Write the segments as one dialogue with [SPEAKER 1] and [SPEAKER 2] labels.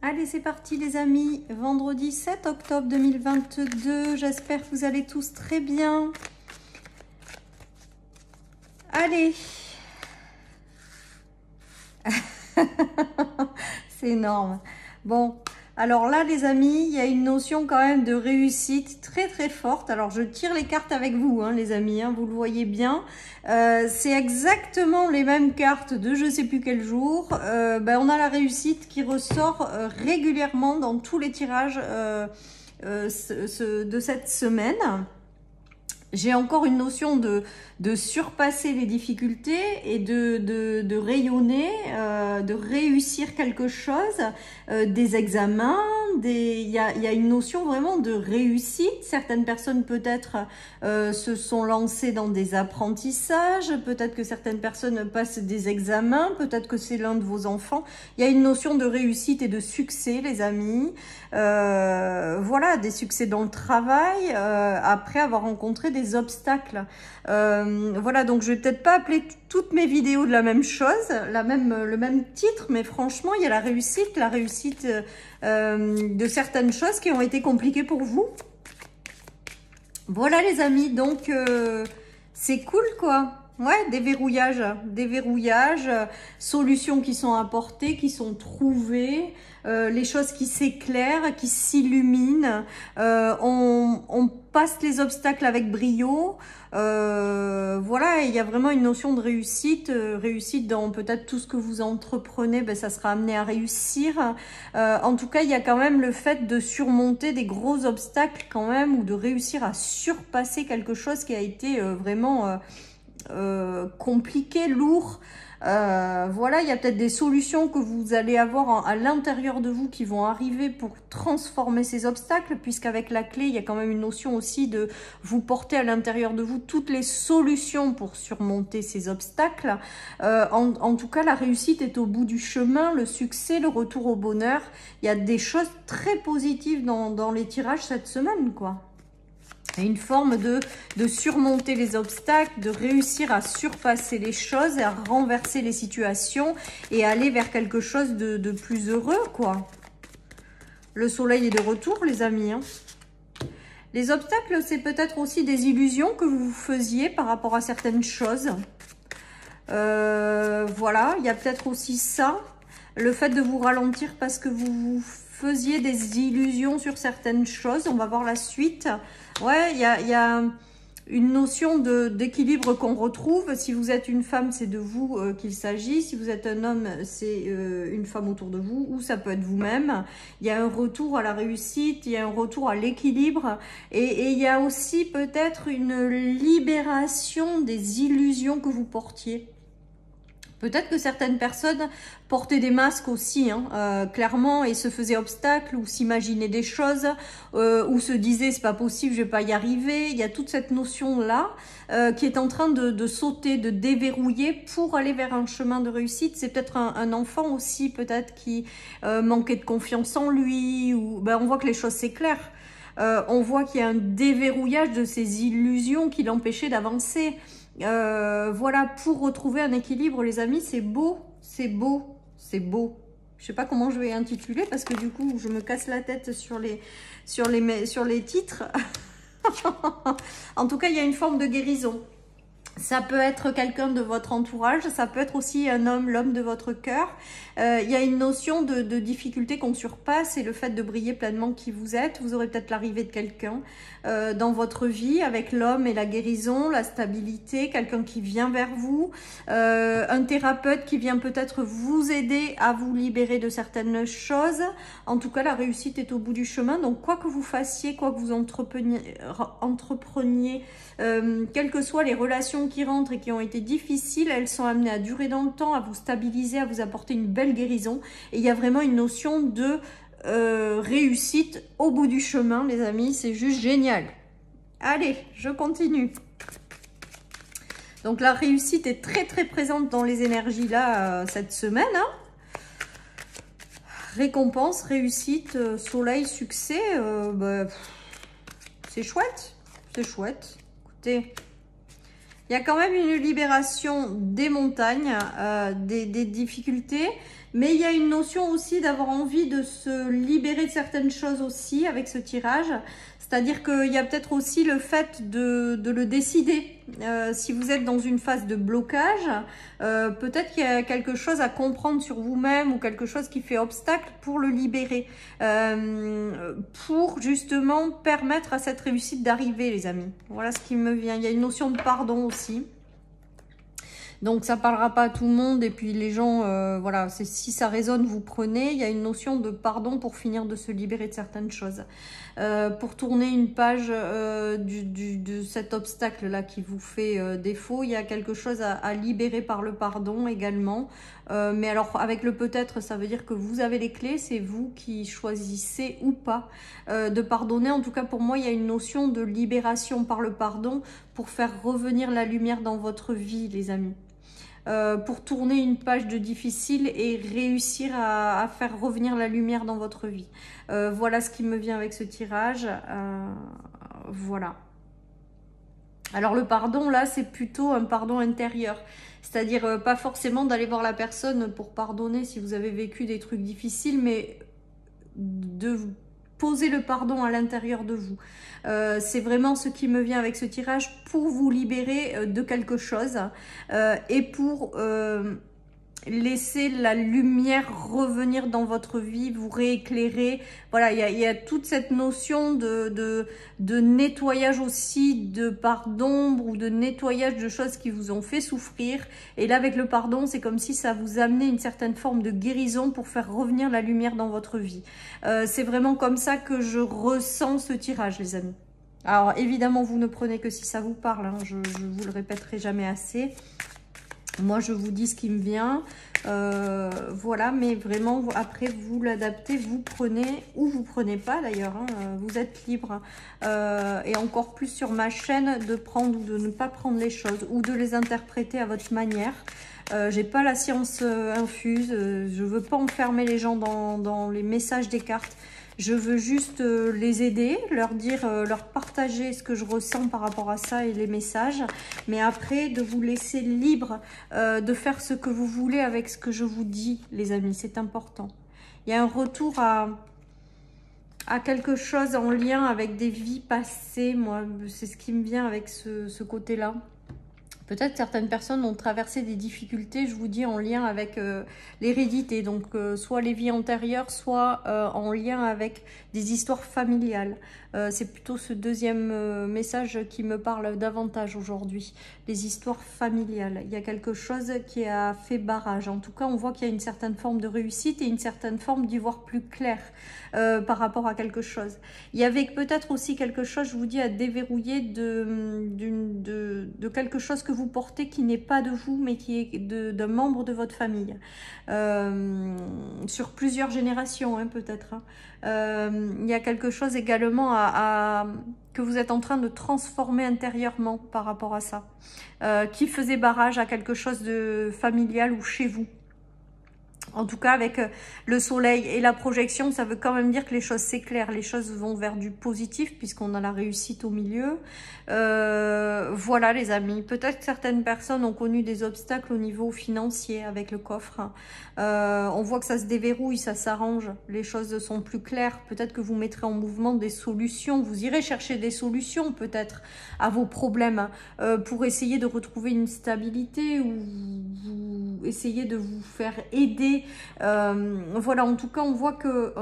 [SPEAKER 1] Allez, c'est parti les amis, vendredi 7 octobre 2022, j'espère que vous allez tous très bien. Allez. C'est énorme. Bon, alors là les amis, il y a une notion quand même de réussite très très forte. Alors je tire les cartes avec vous hein, les amis, hein, vous le voyez bien. C'est exactement les mêmes cartes de je sais plus quel jour. On a la réussite qui ressort régulièrement dans tous les tirages de cette semaine. J'ai encore une notion de surpasser les difficultés et de rayonner, de réussir quelque chose, des examens, il y a une notion vraiment de réussite. Certaines personnes peut-être se sont lancées dans des apprentissages, peut-être que certaines personnes passent des examens, peut-être que c'est l'un de vos enfants. Il y a une notion de réussite et de succès les amis. Voilà, des succès dans le travail, après avoir rencontré des obstacles. Voilà, donc je vais peut-être pas appeler toutes mes vidéos de la même chose, le même titre, mais franchement, il y a la réussite de certaines choses qui ont été compliquées pour vous. Voilà les amis, donc c'est cool quoi. Ouais, déverrouillage, solutions qui sont apportées, qui sont trouvées, les choses qui s'éclairent, qui s'illuminent. On passe les obstacles avec brio. Voilà, il y a vraiment une notion de réussite. Réussite dans peut-être tout ce que vous entreprenez, ça sera amené à réussir. En tout cas, il y a quand même le fait de surmonter des gros obstacles quand même, ou de réussir à surpasser quelque chose qui a été vraiment... compliqué, lourd. Voilà, il y a peut-être des solutions que vous allez avoir à l'intérieur de vous qui vont arriver pour transformer ces obstacles, puisqu'avec la clé, il y a quand même une notion aussi de vous porter à l'intérieur de vous toutes les solutions pour surmonter ces obstacles. En tout cas, la réussite est au bout du chemin, le succès, le retour au bonheur. Il y a des choses très positives dans les tirages cette semaine, quoi. Une forme de surmonter les obstacles, de réussir à surpasser les choses, à renverser les situations et aller vers quelque chose de plus heureux, quoi. Le soleil est de retour, les amis. Hein. Les obstacles, c'est peut-être aussi des illusions que vous faisiez par rapport à certaines choses. Voilà, il y a peut-être aussi ça. Le fait de vous ralentir parce que vous faisiez des illusions sur certaines choses. On va voir la suite. Ouais, il y a une notion d'équilibre qu'on retrouve. Si vous êtes une femme, c'est de vous qu'il s'agit. Si vous êtes un homme, c'est une femme autour de vous, ou ça peut être vous-même. Il y a un retour à la réussite, il y a un retour à l'équilibre. Et il y a aussi peut-être une libération des illusions que vous portiez. Peut-être que certaines personnes portaient des masques aussi, hein, clairement, et se faisaient obstacle, ou s'imaginaient des choses, ou se disaient c'est pas possible, je vais pas y arriver. Il y a toute cette notion-là qui est en train de sauter, de déverrouiller pour aller vers un chemin de réussite. C'est peut-être un enfant aussi, peut-être qui manquait de confiance en lui, ou on voit que les choses s'éclairent. On voit qu'il y a un déverrouillage de ces illusions qui l'empêchaient d'avancer. Voilà, pour retrouver un équilibre, les amis, c'est beau, c'est beau, c'est beau. Je sais pas comment je vais intituler parce que du coup, je me casse la tête sur les titres. En tout cas, il y a une forme de guérison. Ça peut être quelqu'un de votre entourage, ça peut être aussi un homme, l'homme de votre cœur. Il y a une notion de difficulté qu'on surpasse, et le fait de briller pleinement qui vous êtes. Vous aurez peut-être l'arrivée de quelqu'un dans votre vie avec l'homme et la guérison, la stabilité, quelqu'un qui vient vers vous, un thérapeute qui vient peut-être vous aider à vous libérer de certaines choses. En tout cas, la réussite est au bout du chemin. Donc, quoi que vous fassiez, quoi que vous entrepreniez, quelles que soient les relations qui rentrent et qui ont été difficiles, elles sont amenées à durer dans le temps, à vous stabiliser, à vous apporter une belle guérison. Et il y a vraiment une notion de réussite au bout du chemin, les amis. C'est juste génial. Allez, je continue. Donc la réussite est très très présente dans les énergies là cette semaine. Hein. Récompense, réussite, soleil, succès, c'est chouette. C'est chouette. Écoutez... Il y a quand même une libération des montagnes, des difficultés, mais il y a une notion aussi d'avoir envie de se libérer de certaines choses aussi avec ce tirage. C'est-à-dire qu'il y a peut-être aussi le fait de le décider. Si vous êtes dans une phase de blocage, peut-être qu'il y a quelque chose à comprendre sur vous-même ou quelque chose qui fait obstacle pour le libérer. Pour justement permettre à cette réussite d'arriver, les amis. Voilà ce qui me vient. Il y a une notion de pardon aussi. Donc ça parlera pas à tout le monde et puis les gens, voilà, si ça résonne, vous prenez. Il y a une notion de pardon pour finir de se libérer de certaines choses. Pour tourner une page de cet obstacle-là qui vous fait défaut, il y a quelque chose à libérer par le pardon également. Mais alors avec le peut-être, ça veut dire que vous avez les clés, c'est vous qui choisissez ou pas de pardonner. En tout cas pour moi, il y a une notion de libération par le pardon pour faire revenir la lumière dans votre vie, les amis. Pour tourner une page de difficile et réussir à faire revenir la lumière dans votre vie. Voilà ce qui me vient avec ce tirage. Voilà. Alors le pardon, là, c'est plutôt un pardon intérieur. C'est-à-dire pas forcément d'aller voir la personne pour pardonner si vous avez vécu des trucs difficiles, mais de poser le pardon à l'intérieur de vous. C'est vraiment ce qui me vient avec ce tirage pour vous libérer de quelque chose et pour laisser la lumière revenir dans votre vie, vous rééclairer. Voilà, il y a toute cette notion de nettoyage aussi, de part d'ombre ou de nettoyage de choses qui vous ont fait souffrir. Et là, avec le pardon, c'est comme si ça vous amenait une certaine forme de guérison pour faire revenir la lumière dans votre vie. C'est vraiment comme ça que je ressens ce tirage, les amis. Alors, évidemment, vous ne prenez que si ça vous parle, hein, je vous le répéterai jamais assez. Moi, je vous dis ce qui me vient. Voilà, mais vraiment, après, vous l'adaptez, vous prenez ou vous prenez pas d'ailleurs. Hein, vous êtes libre. Et encore plus sur ma chaîne, de prendre ou de ne pas prendre les choses ou de les interpréter à votre manière. J'ai pas la science infuse. Je veux pas enfermer les gens dans les messages des cartes. Je veux juste les aider, leur dire, leur partager ce que je ressens par rapport à ça et les messages. Mais après, de vous laisser libre de faire ce que vous voulez avec ce que je vous dis, les amis. C'est important. Il y a un retour à quelque chose en lien avec des vies passées. Moi, c'est ce qui me vient avec ce côté-là. Peut-être certaines personnes ont traversé des difficultés, je vous dis, en lien avec l'hérédité. Donc, soit les vies antérieures, soit en lien avec des histoires familiales. C'est plutôt ce deuxième message qui me parle davantage aujourd'hui. Les histoires familiales. Il y a quelque chose qui a fait barrage. En tout cas, on voit qu'il y a une certaine forme de réussite et une certaine forme d'y voir plus clair par rapport à quelque chose. Il y avait peut-être aussi quelque chose, je vous dis, à déverrouiller de quelque chose que vous portez qui n'est pas de vous, mais qui est d'un membre de votre famille. Sur plusieurs générations, hein, peut-être. Hein. Il y a quelque chose également que vous êtes en train de transformer intérieurement par rapport à ça. Qui faisait barrage à quelque chose de familial ou chez vous. En tout cas, avec le soleil et la projection, ça veut quand même dire que les choses s'éclairent. Les choses vont vers du positif puisqu'on a la réussite au milieu. Voilà les amis. Peut-être que certaines personnes ont connu des obstacles au niveau financier avec le coffre. On voit que ça se déverrouille, ça s'arrange. Les choses sont plus claires. Peut-être que vous mettrez en mouvement des solutions. Vous irez chercher des solutions peut-être à vos problèmes pour essayer de retrouver une stabilité ou vous essayez de vous faire aider. Voilà, en tout cas, on voit que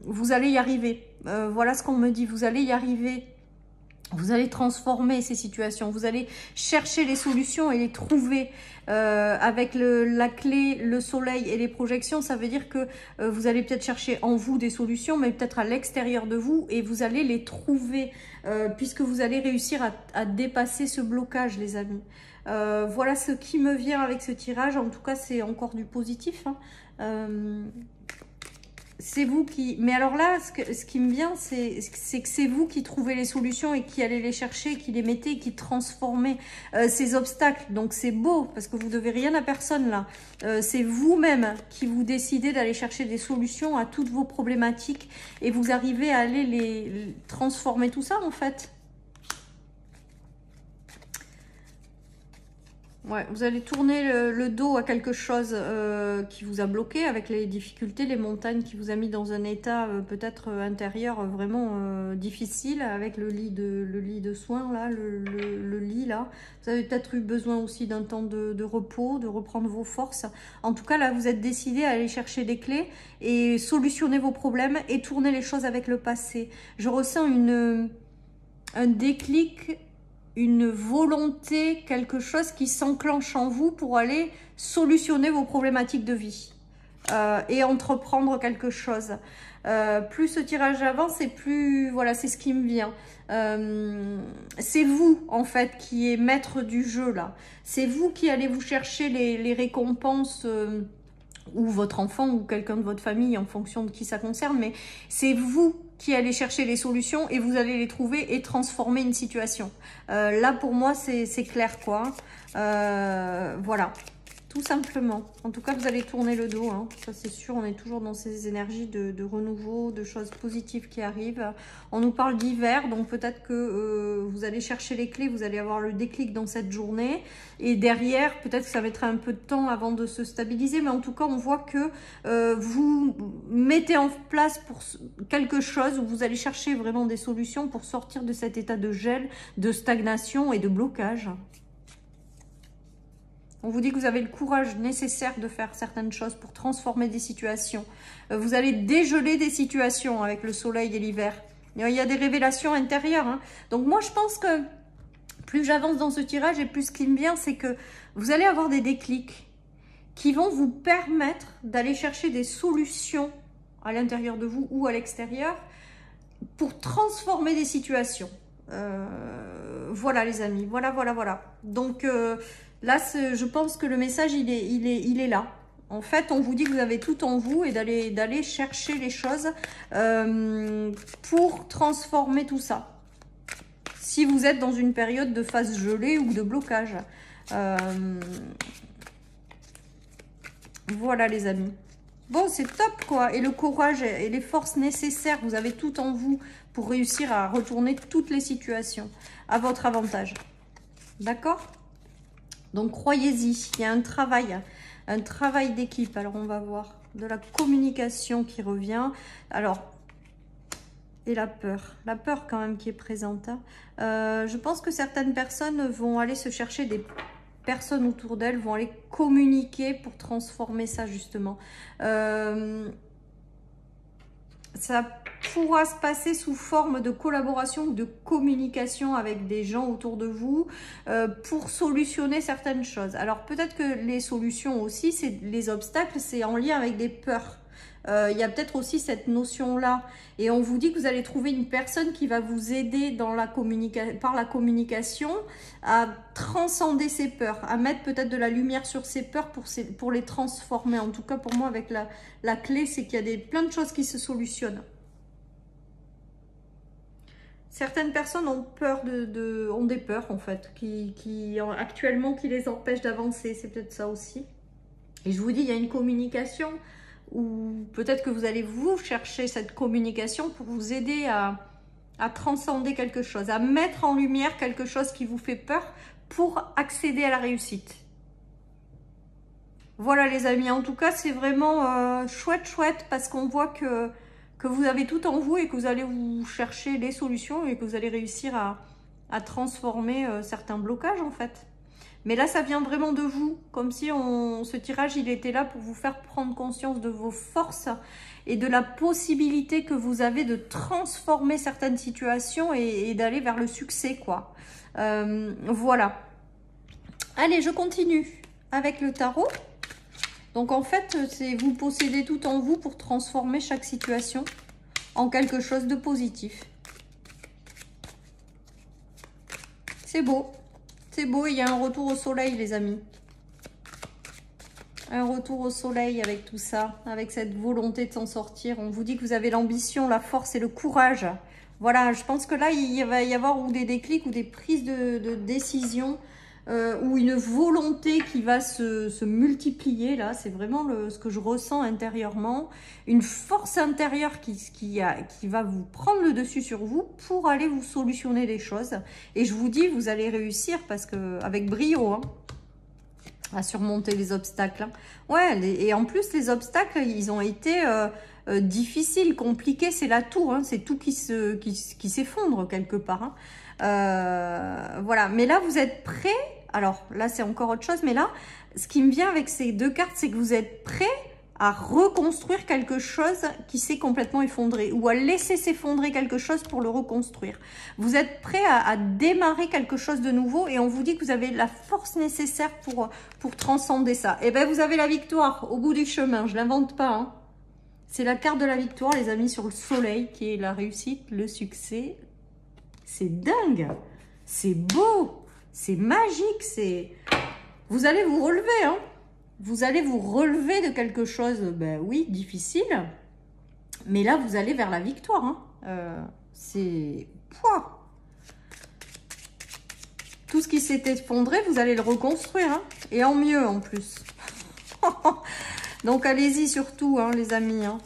[SPEAKER 1] vous allez y arriver. Voilà ce qu'on me dit, vous allez y arriver. Vous allez transformer ces situations, vous allez chercher les solutions et les trouver avec la clé, le soleil et les projections. Ça veut dire que vous allez peut-être chercher en vous des solutions, mais peut-être à l'extérieur de vous et vous allez les trouver puisque vous allez réussir à dépasser ce blocage, les amis. Voilà ce qui me vient avec ce tirage. En tout cas, c'est encore du positif. Hein. C'est vous qui... Mais alors là, ce qui me vient, c'est que c'est vous qui trouvez les solutions et qui allez les chercher, qui les mettez, qui transformez ces obstacles. Donc c'est beau, parce que vous devez rien à personne là. C'est vous-même qui vous décidez d'aller chercher des solutions à toutes vos problématiques et vous arrivez à aller les transformer tout ça en fait. Ouais, vous allez tourner le dos à quelque chose qui vous a bloqué avec les difficultés, les montagnes qui vous a mis dans un état peut-être intérieur vraiment difficile avec le lit de soins là, le lit là. Vous avez peut-être eu besoin aussi d'un temps de repos, de reprendre vos forces. En tout cas là, vous êtes décidé à aller chercher des clés et solutionner vos problèmes et tourner les choses avec le passé. Je ressens un déclic, une volonté, quelque chose qui s'enclenche en vous pour aller solutionner vos problématiques de vie et entreprendre quelque chose. Plus ce tirage avance et plus, voilà, c'est ce qui me vient. C'est vous, en fait, qui est maître du jeu, là. C'est vous qui allez vous chercher les récompenses ou votre enfant ou quelqu'un de votre famille, en fonction de qui ça concerne, mais c'est vous qui allez chercher les solutions et vous allez les trouver et transformer une situation. Là, pour moi, c'est clair, quoi. Voilà, tout simplement. En tout cas, vous allez tourner le dos, hein. Ça c'est sûr, on est toujours dans ces énergies de renouveau, de choses positives qui arrivent. On nous parle d'hiver, donc peut-être que vous allez chercher les clés, vous allez avoir le déclic dans cette journée. Et derrière, peut-être que ça mettra un peu de temps avant de se stabiliser, mais en tout cas, on voit que vous mettez en place pour quelque chose où vous allez chercher vraiment des solutions pour sortir de cet état de gel, de stagnation et de blocage. On vous dit que vous avez le courage nécessaire de faire certaines choses pour transformer des situations. Vous allez dégeler des situations avec le soleil et l'hiver. Il y a des révélations intérieures, hein. Donc moi, je pense que plus j'avance dans ce tirage et plus ce qui me vient, c'est que vous allez avoir des déclics qui vont vous permettre d'aller chercher des solutions à l'intérieur de vous ou à l'extérieur pour transformer des situations. Voilà les amis, voilà. Donc là, je pense que le message, il est là. En fait, on vous dit que vous avez tout en vous et d'aller chercher les choses pour transformer tout ça. Si vous êtes dans une période de phase gelée ou de blocage. Voilà les amis. Bon, c'est top quoi. Et le courage et les forces nécessaires, vous avez tout en vous pour réussir à retourner toutes les situations à votre avantage. D'accord? Donc, croyez-y, il y a un travail d'équipe. Alors, on va voir de la communication qui revient. Alors, et la peur quand même qui est présente. Hein. Je pense que certaines personnes vont aller se chercher des personnes autour d'elles, vont aller communiquer pour transformer ça justement. Ça pourra se passer sous forme de collaboration ou de communication avec des gens autour de vous pour solutionner certaines choses. Alors peut-être que les solutions aussi, c'est les obstacles, c'est en lien avec des peurs. Il y a peut-être aussi cette notion-là. Et on vous dit que vous allez trouver une personne qui va vous aider dans par la communication à transcender ces peurs, à mettre peut-être de la lumière sur ces peurs pour les transformer. En tout cas, pour moi, avec la clé, c'est qu'il y a plein de choses qui se solutionnent. Certaines personnes ont peur ont des peurs, en fait, actuellement, qui les empêchent d'avancer. C'est peut-être ça aussi. Et je vous dis, il y a une communication ou peut-être que vous allez vous chercher cette communication pour vous aider à transcender quelque chose, à mettre en lumière quelque chose qui vous fait peur pour accéder à la réussite. Voilà les amis, en tout cas c'est vraiment chouette parce qu'on voit que vous avez tout en vous et que vous allez vous chercher les solutions et que vous allez réussir à transformer certains blocages en fait. Mais là, ça vient vraiment de vous, comme si ce tirage, il était là pour vous faire prendre conscience de vos forces et de la possibilité que vous avez de transformer certaines situations et d'aller vers le succès, quoi. Voilà. Allez, je continue avec le tarot. Donc, en fait, c'est vous possédez tout en vous pour transformer chaque situation en quelque chose de positif. C'est beau. C'est beau, il y a un retour au soleil, les amis. Un retour au soleil avec tout ça, avec cette volonté de s'en sortir. On vous dit que vous avez l'ambition, la force et le courage. Voilà, je pense que là, il va y avoir ou des déclics ou des prises de décision ou une volonté qui va se multiplier. Là, c'est vraiment ce que je ressens intérieurement. Une force intérieure qui va vous prendre le dessus sur vous pour aller vous solutionner les choses. Et je vous dis, vous allez réussir parce que avec brio. Hein. à surmonter les obstacles. Hein. Ouais, et en plus, les obstacles, ils ont été difficiles, compliqués. C'est la tour, hein, c'est tout qui s'effondre quelque part. Hein. Voilà, mais là, vous êtes prêts. Alors, là, c'est encore autre chose. Mais là, ce qui me vient avec ces deux cartes, c'est que vous êtes prêts à reconstruire quelque chose qui s'est complètement effondré ou à laisser s'effondrer quelque chose pour le reconstruire. Vous êtes prêt à démarrer quelque chose de nouveau et on vous dit que vous avez la force nécessaire pour transcender ça. Et bien, vous avez la victoire au bout du chemin. Je ne l'invente pas. Hein. C'est la carte de la victoire, les amis, sur le soleil qui est la réussite, le succès. C'est dingue. C'est beau. C'est magique. C'est... Vous allez vous relever, hein. Vous allez vous relever de quelque chose, ben oui, difficile. Mais là, vous allez vers la victoire. Hein. C'est... Tout ce qui s'est effondré, vous allez le reconstruire. Hein. Et en mieux, en plus. Donc, allez-y surtout, hein, les amis. Hein.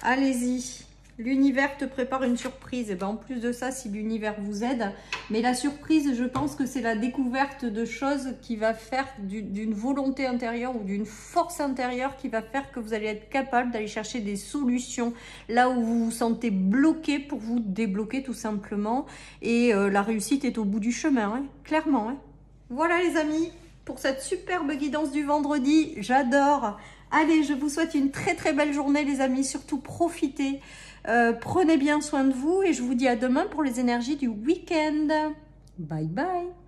[SPEAKER 1] Allez-y. L'univers te prépare une surprise. Et ben, en plus de ça, si l'univers vous aide. Mais la surprise, je pense que c'est la découverte de choses qui va faire d'une volonté intérieure ou d'une force intérieure qui va faire que vous allez être capable d'aller chercher des solutions là où vous vous sentez bloqué pour vous débloquer tout simplement. Et la réussite est au bout du chemin, hein, clairement. Hein. Voilà les amis, pour cette superbe guidance du vendredi. J'adore. Allez, je vous souhaite une très très belle journée les amis. Surtout profitez. Prenez bien soin de vous et je vous dis à demain pour les énergies du week-end. Bye bye.